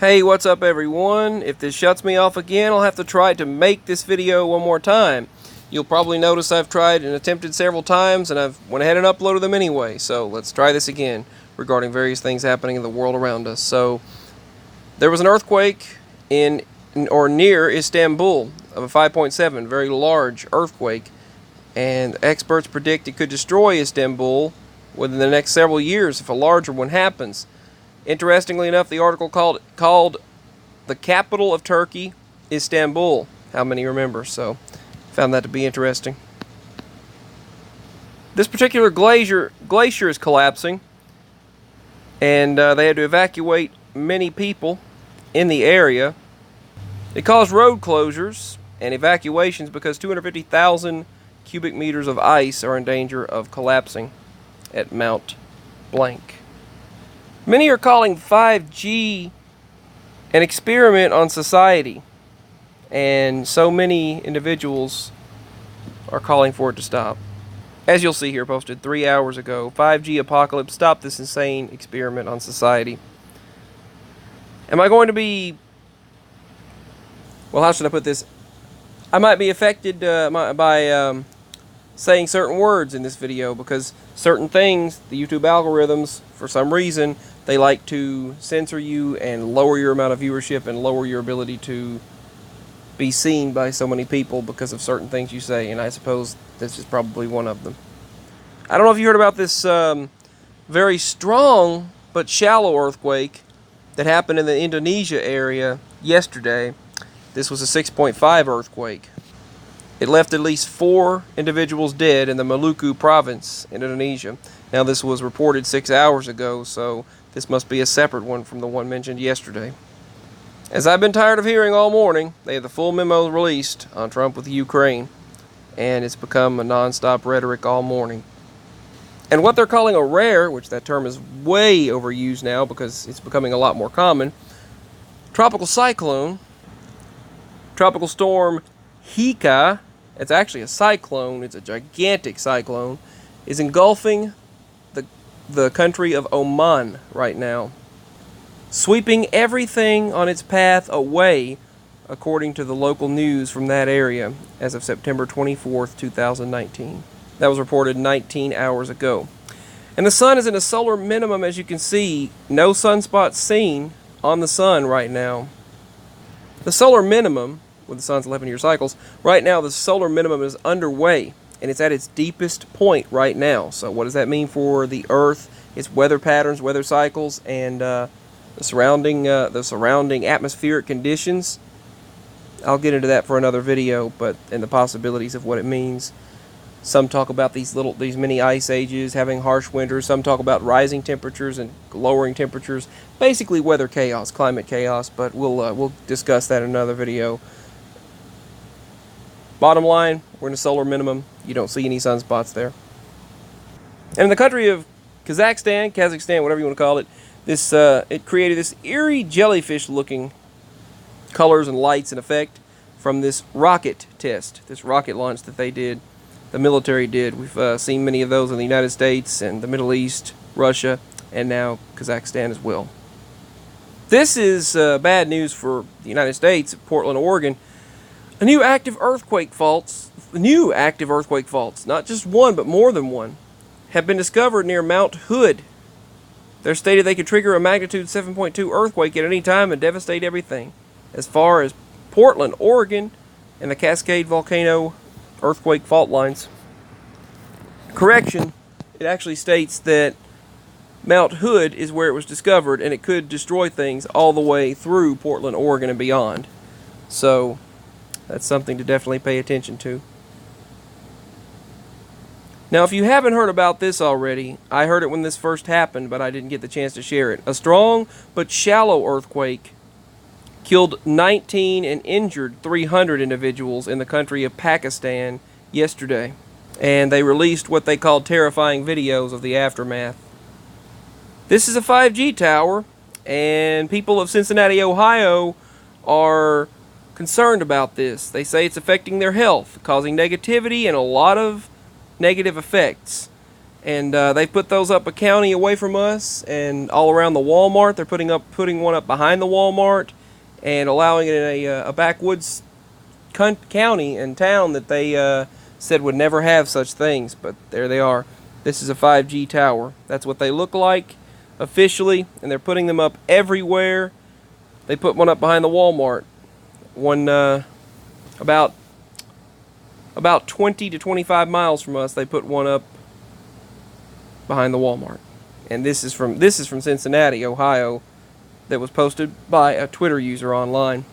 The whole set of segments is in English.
Hey, what's up everyone? If this shuts me off again, I'll have to try to make this video one more time. You'll probably notice I've tried and attempted several times, and I've went ahead and uploaded them anyway. So let's try this again regarding various things happening in the world around us. So there was an earthquake in or near Istanbul of a 5.7, very large earthquake, and experts predict it could destroy Istanbul within the next several years if a larger one happens. Interestingly enough, the article called the capital of Turkey Istanbul. How many remember? So, found that to be interesting. This particular glacier is collapsing, and they had to evacuate many people in the area. It caused road closures and evacuations because 250,000 cubic meters of ice are in danger of collapsing at Mount Blank. Many are calling 5G an experiment on society, and so many individuals are calling for it to stop. As you'll see here, posted 3 hours ago, 5G apocalypse, stop this insane experiment on society. Am I going to be, well, how should I put this? I might be affected by saying certain words in this video, because certain things, the YouTube algorithms, for some reason, they like to censor you and lower your amount of viewership and lower your ability to be seen by so many people because of certain things you say, and I suppose this is probably one of them. I don't know if you heard about this very strong but shallow earthquake that happened in the Indonesia area yesterday. This was a 6.5 earthquake. It left at least 4 individuals dead in the Maluku province in Indonesia. Now, this was reported 6 hours ago, so this must be a separate one from the one mentioned yesterday. As I've been tired of hearing all morning, they have the full memo released on Trump with Ukraine, and it's become a non-stop rhetoric all morning. And what they're calling a rare, which that term is way overused now because it's becoming a lot more common, tropical cyclone, tropical storm Hika, it's actually a cyclone, it's a gigantic cyclone, is engulfing the country of Oman right now, sweeping everything on its path away, according to the local news from that area, as of September 24th, 2019. That was reported 19 hours ago. And the sun is in a solar minimum, as you can see. No sunspots seen on the sun right now. The solar minimum, with the sun's 11-year cycles, right now the solar minimum is underway, and it's at its deepest point right now. So what does that mean for the Earth, its weather patterns, weather cycles, and the surrounding atmospheric conditions? I'll get into that for another video, and the possibilities of what it means. Some talk about these mini ice ages, having harsh winters. Some talk about rising temperatures and lowering temperatures. Basically weather chaos, climate chaos, but we'll discuss that in another video. Bottom line, we're in a solar minimum. You don't see any sunspots there. And in the country of Kazakhstan, whatever you want to call it, it created this eerie jellyfish-looking colors and lights and effect from this rocket test, this rocket launch that they did, the military did. We've seen many of those in the United States and the Middle East, Russia, and now Kazakhstan as well. This is bad news for the United States, Portland, Oregon. New active earthquake faults, not just one, but more than one, have been discovered near Mount Hood. They're stated they could trigger a magnitude 7.2 earthquake at any time and devastate everything. As far as Portland, Oregon, and the Cascade Volcano earthquake fault lines. Correction, it actually states that Mount Hood is where it was discovered, and it could destroy things all the way through Portland, Oregon, and beyond. So that's something to definitely pay attention to. Now, if you haven't heard about this already, I heard it when this first happened, but I didn't get the chance to share it. A strong but shallow earthquake killed 19 and injured 300 individuals in the country of Pakistan yesterday. And they released what they called terrifying videos of the aftermath. This is a 5G tower, and people of Cincinnati, Ohio are concerned about this. They say it's affecting their health, causing negativity and a lot of negative effects. And they put those up a county away from us, and all around the Walmart. They're putting one up behind the Walmart, and allowing it in a backwoods county and town that they said would never have such things. But there they are. This is a 5G tower. That's what they look like officially, and they're putting them up everywhere. They put one up behind the Walmart. One about 20 to 25 miles from us. They put one up behind the Walmart. And this is from Cincinnati, Ohio, that was posted by a Twitter user online.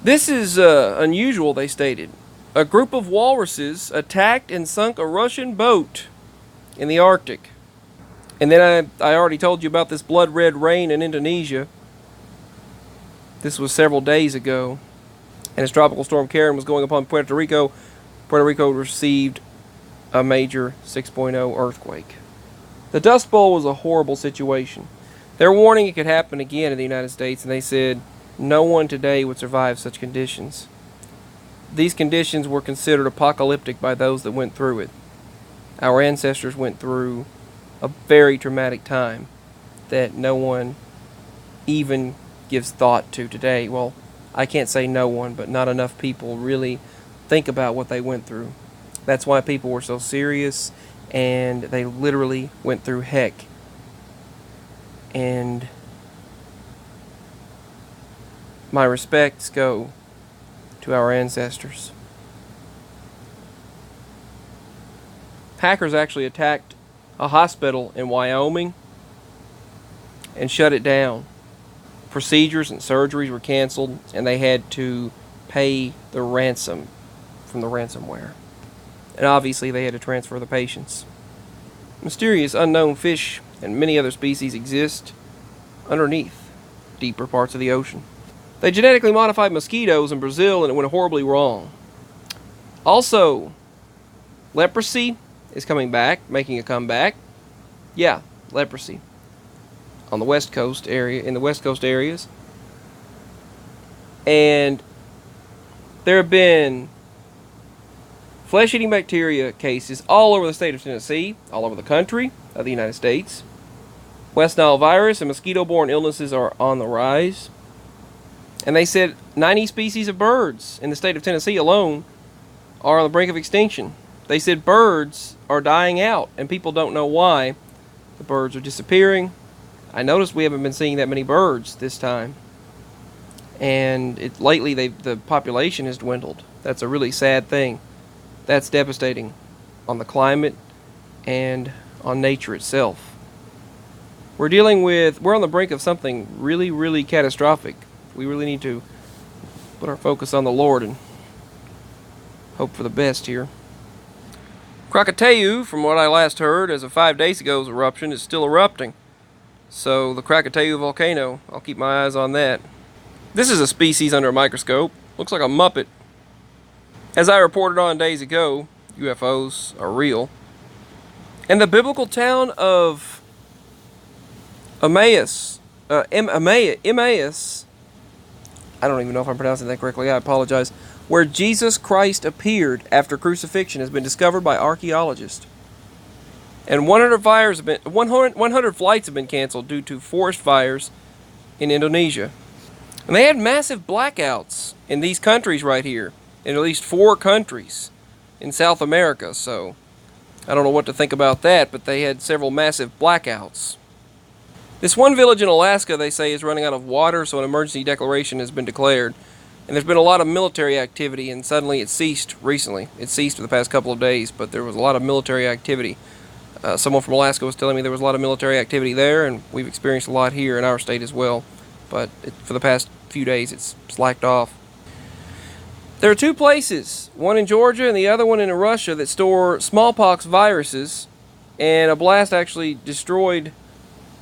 This is unusual, they stated. A group of walruses attacked and sunk a Russian boat in the Arctic. And then I already told you about this blood red rain in Indonesia. This was several days ago. And as Tropical Storm Karen was going upon Puerto Rico received a major 6.0 earthquake. The Dust Bowl was a horrible situation. They're warning it could happen again in the United States, and they said no one today would survive such conditions. These conditions were considered apocalyptic by those that went through it. Our ancestors went through a very traumatic time that no one even gives thought to today. Well, I can't say no one, but not enough people really think about what they went through. That's why people were so serious, and they literally went through heck. And my respects go to our ancestors. Hackers actually attacked a hospital in Wyoming and shut it down. Procedures and surgeries were canceled, and they had to pay the ransom from the ransomware. And obviously they had to transfer the patients. Mysterious unknown fish and many other species exist underneath deeper parts of the ocean. They genetically modified mosquitoes in Brazil, and it went horribly wrong. Also, leprosy is coming back, making a comeback. Yeah, leprosy. On the West Coast area, in the West Coast areas. And there have been flesh-eating bacteria cases all over the state of Tennessee, all over the country of the United States. West Nile virus and mosquito-borne illnesses are on the rise. And they said 90 species of birds in the state of Tennessee alone are on the brink of extinction. They said birds are dying out, and people don't know why. The birds are disappearing. I noticed we haven't been seeing that many birds this time. And lately the population has dwindled. That's a really sad thing. That's devastating on the climate and on nature itself. We're on the brink of something really, really catastrophic. We really need to put our focus on the Lord and hope for the best here. Krakatoa, from what I last heard, as of 5 days ago's eruption, is still erupting. So the Krakatoa volcano, I'll keep my eyes on that. This is a species under a microscope. Looks like a Muppet. As I reported on days ago, UFOs are real. And the biblical town of Emmaus, I don't even know if I'm pronouncing that correctly, I apologize, where Jesus Christ appeared after crucifixion has been discovered by archaeologists. And 100 flights have been canceled due to forest fires in Indonesia. And they had massive blackouts in these countries right here, in at least 4 countries in South America. So I don't know what to think about that, but they had several massive blackouts. This one village in Alaska, they say, is running out of water, so an emergency declaration has been declared. And there's been a lot of military activity, and suddenly it ceased recently. It ceased for the past couple of days, but there was a lot of military activity. Someone from Alaska was telling me there was a lot of military activity there, and we've experienced a lot here in our state as well. But for the past few days, it's slacked off. There are 2 places, one in Georgia and the other one in Russia, that store smallpox viruses, and a blast actually destroyed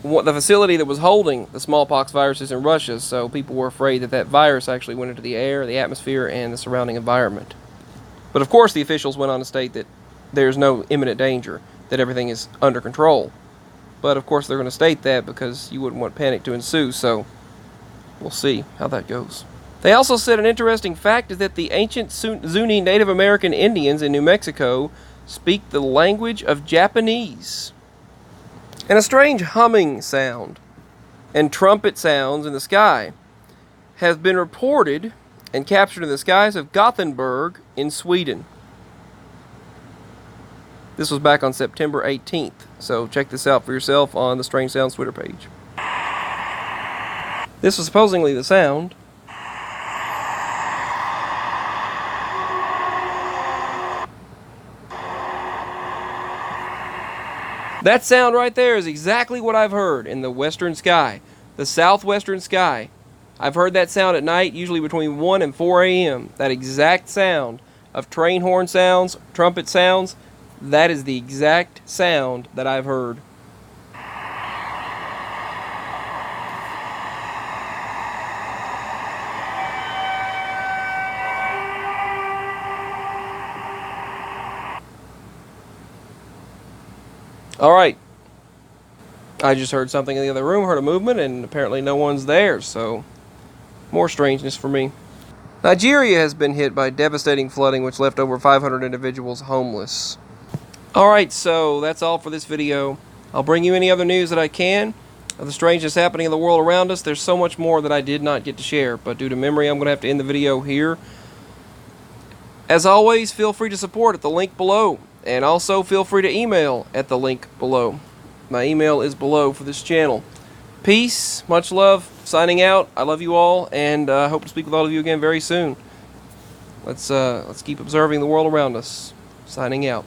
the facility that was holding the smallpox viruses in Russia, so people were afraid that that virus actually went into the air, the atmosphere, and the surrounding environment. But of course the officials went on to state that there's no imminent danger, that everything is under control. But of course they're going to state that because you wouldn't want panic to ensue, so we'll see how that goes. They also said an interesting fact is that the ancient Zuni Native American Indians in New Mexico speak the language of Japanese. And a strange humming sound and trumpet sounds in the sky have been reported and captured in the skies of Gothenburg in Sweden. This was back on September 18th, so check this out for yourself on the Strange Sounds Twitter page. This was supposedly the sound that sound right there is exactly what I've heard in the western sky, the southwestern sky. I've heard that sound at night, usually between 1 and 4 a.m. That exact sound of train horn sounds, trumpet sounds, that is the exact sound that I've heard. Alright. I just heard something in the other room, heard a movement, and apparently no one's there, so more strangeness for me. Nigeria has been hit by devastating flooding which left over 500 individuals homeless. Alright, so that's all for this video. I'll bring you any other news that I can of the strangeness happening in the world around us. There's so much more that I did not get to share, but due to memory, I'm going to have to end the video here. As always, feel free to support at the link below, and also feel free to email at the link below. My email is below for this channel. Peace, much love, signing out. I love you all, and I hope to speak with all of you again very soon. Let's keep observing the world around us. Signing out.